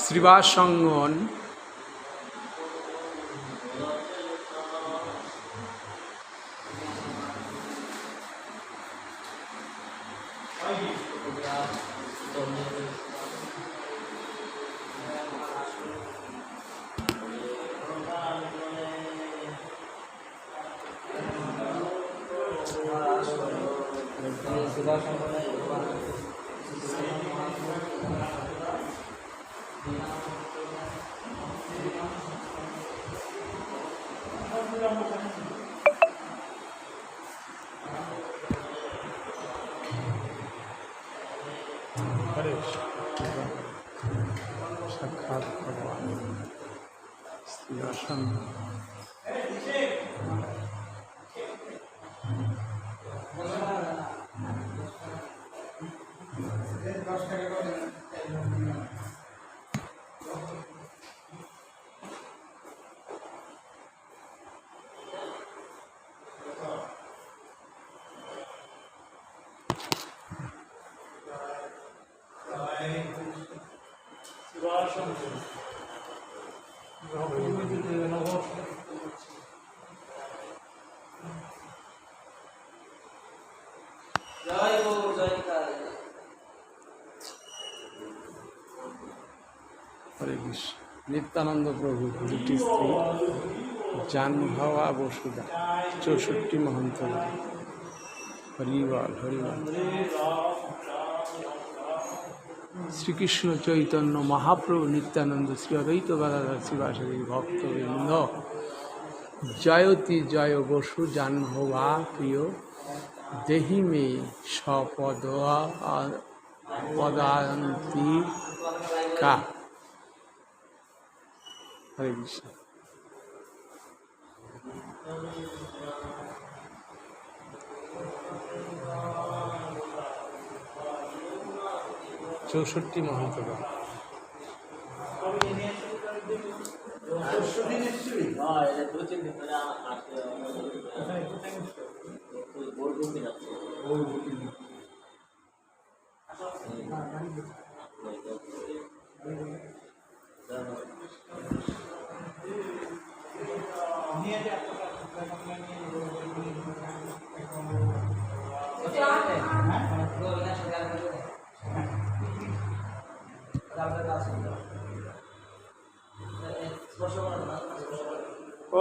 শ্রীবাসঙ্গন সাক্ষাৎ ভগবান শ্রীবাসঙ্গন। হরে কৃষ্ণ। নিত্যানন্দ প্রভু দুটি স্ত্রী জাহ্নবা বসুধা 64 মহন্ত। হরিবল হরিবল। শ্রীকৃষ্ণ চৈতন্য মহাপ্রভু নিত্যানন্দ শ্রী অদ্বৈত গদাধর শিবাসাদি ভক্তবৃন্দ, জয়তি জয় বসু জাহ্নবা প্রিয়, দেহি মে পদান্তিকা। হরে কৃষ্ণ। চৌষট্টি মহন্ত।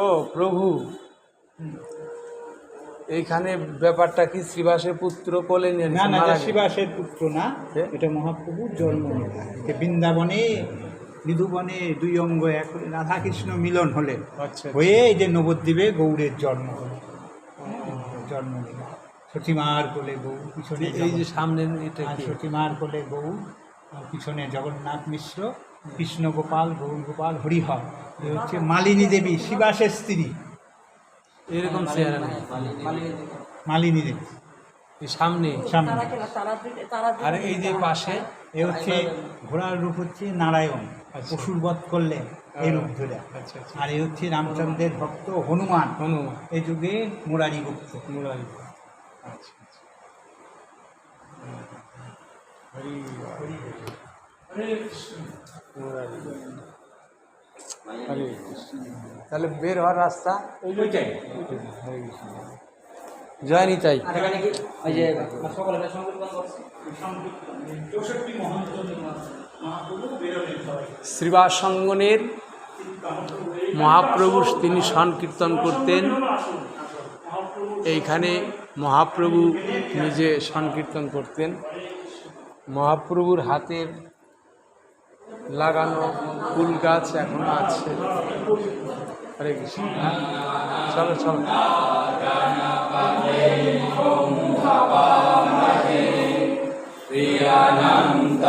ও প্রভু, এইখানে ব্যাপারটা কি শ্রীবাসের পুত্র কোলে নিয়ে? না না, শ্রীবাসের পুত্র না, এটা মহাপ্রভুর জন্ম। বৃন্দাবনে মৃদুবনে দুই অঙ্গ এক হলে রাধা কৃষ্ণ মিলন হলেন। আচ্ছা। হয়ে এই যে নবদ্বীপে গৌড়ের জন্ম হল। জন্ম নিল সতীমার কোলে গৌ, পিছনে এই যে সামনে এটা কি? সতীমার কোলে গৌ, পিছনে জগন্নাথ মিশ্র, কৃষ্ণ গোপাল, গৌর গোপাল, হরিহর। এ হচ্ছে মালিনী দেবী, শিবাসের স্ত্রী। এরকম চেহারা নেই মালিনী দেবী সামনে সামনে। আর এই যে পাশে এ হচ্ছে ঘোড়ার রূপ হচ্ছে নারায়ণ, পশুর বধ করলে এই রূপ ধরে। আচ্ছা আচ্ছা। আর এই হচ্ছে রামচন্দ্রের ভক্ত হনুমান, হনুমান এই যুগে মুরারি গুপ্ত। মুরারি। আচ্ছা আচ্ছা। হরি হরি হরে কৃষ্ণ। মুরারি হরে কৃষ্ণ। তাহলে বের হওয়ার রাস্তা ওইটাই। হরে কৃষ্ণ। জয় নিতাই। শ্রীবাসঙ্গনের মহাপ্রভু তিনি সংকীর্তন করতেন। এইখানে মহাপ্রভু নিজে সংকীর্তন করতেন। মহাপ্রভুর হাতের লাগানো ফুল গাছ এখনো আছে। হরে কৃষ্ণ। চলো চলো। প্রিয়ানন্দ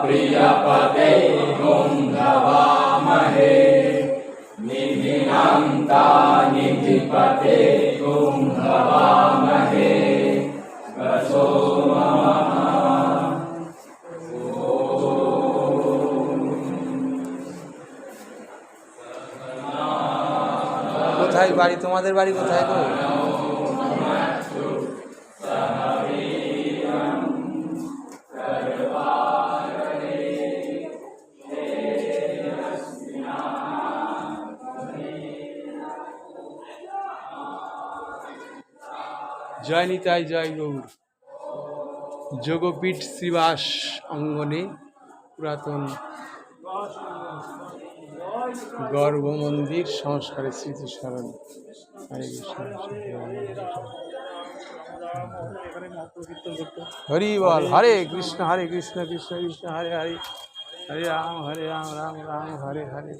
প্রিয়পদে গুন্ধবামহে, নিধিনন্দ নিধিপতে গুন্ধবামহে, বসো কোথায় বাড়ি? তোমাদের বাড়ি কোথায় গো? জয় নিতাই জয় গৌর। যোগপীঠ শ্রীবাস অঙ্গনে পুরাতন গর্ভ মন্দির সংস্কারের স্মৃতি স্মরণ। হরে কৃষ্ণ হরি বল। হরে কৃষ্ণ কৃষ্ণ কৃষ্ণ হরে হরে, হরে রাম রাম রাম হরে হরে,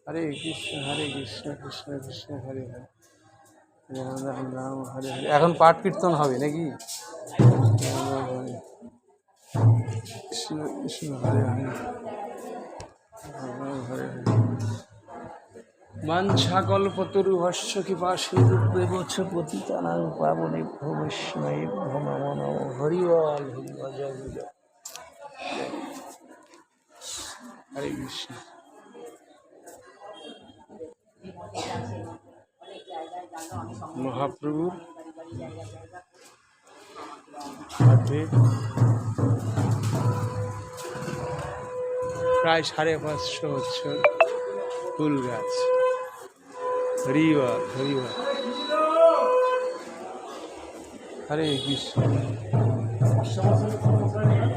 হরে কৃষ্ণ কৃষ্ণ কৃষ্ণ হরে হরে, রাম রাম রাম হরে হরে। এখন পাঠ কীর্তন হবে নাকি? কৃষ্ণ কৃষ্ণ হরে হরে, হরে হরে। বাঞ্ছাকল্পতরুভস্য কৃপা সিন্ধুভ্যেবচ পতিতানাং পাবনেভ্যো বৈষ্ণবেভ্যো নমো নমঃ। হরি বল হরি বল, জয় গুরু জয়। হরে কৃষ্ণ। মহাপ্রভুর হাতে প্রায় 550 বছর ফুল গাছ। হরি বল হরি বল। হরে কৃষ্ণ।